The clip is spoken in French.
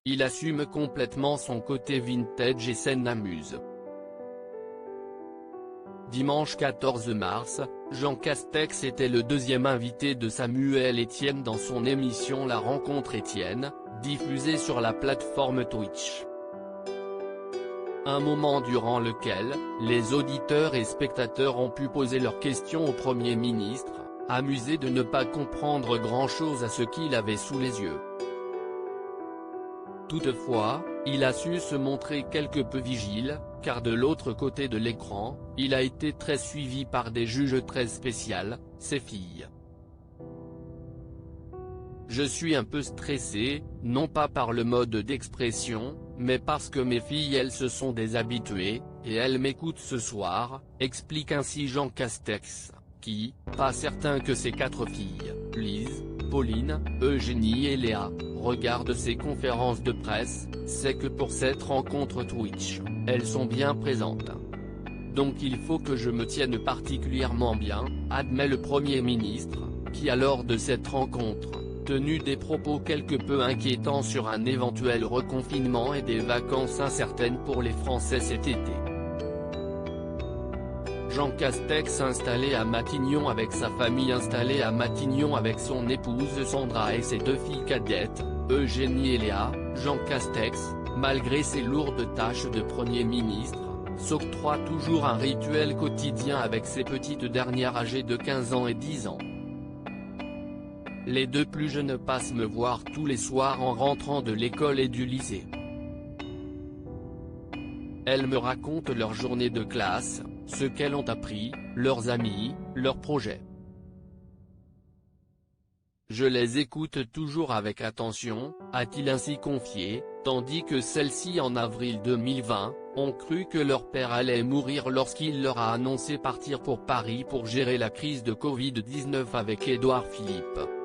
il assume complètement son côté vintage et scène amuse. Dimanche 14 mars, Jean Castex était le deuxième invité de Samuel Etienne dans son émission La Rencontre Etienne, diffusée sur la plateforme Twitch. Un moment durant lequel, les auditeurs et spectateurs ont pu poser leurs questions au Premier ministre, amusés de ne pas comprendre grand-chose à ce qu'il avait sous les yeux. Toutefois, il a su se montrer quelque peu vigile, car de l'autre côté de l'écran, il a été très suivi par des juges très spéciales, ses filles. Je suis un peu stressé, non pas par le mode d'expression, mais parce que mes filles elles se sont déshabituées, et elles m'écoutent ce soir, explique ainsi Jean Castex, qui, pas certain que ses 4 filles, Lise, Pauline, Eugénie et Léa, regardent ses conférences de presse, c'est que pour cette rencontre Twitch, elles sont bien présentes. Donc il faut que je me tienne particulièrement bien, admet le Premier ministre, qui lors de cette rencontre, tenu des propos quelque peu inquiétants sur un éventuel reconfinement et des vacances incertaines pour les Français cet été. Jean Castex installé à Matignon avec sa famille installée à Matignon avec son épouse Sandra et ses 2 filles cadettes, Eugénie et Léa, Jean Castex, malgré ses lourdes tâches de Premier ministre, s'octroie toujours un rituel quotidien avec ses petites dernières âgées de 15 ans et 10 ans. Les 2 plus jeunes passent me voir tous les soirs en rentrant de l'école et du lycée. Elles me racontent leur journée de classe, ce qu'elles ont appris, leurs amis, leurs projets. Je les écoute toujours avec attention, a-t-il ainsi confié, tandis que celles-ci en avril 2020, ont cru que leur père allait mourir lorsqu'il leur a annoncé partir pour Paris pour gérer la crise de Covid-19 avec Édouard Philippe.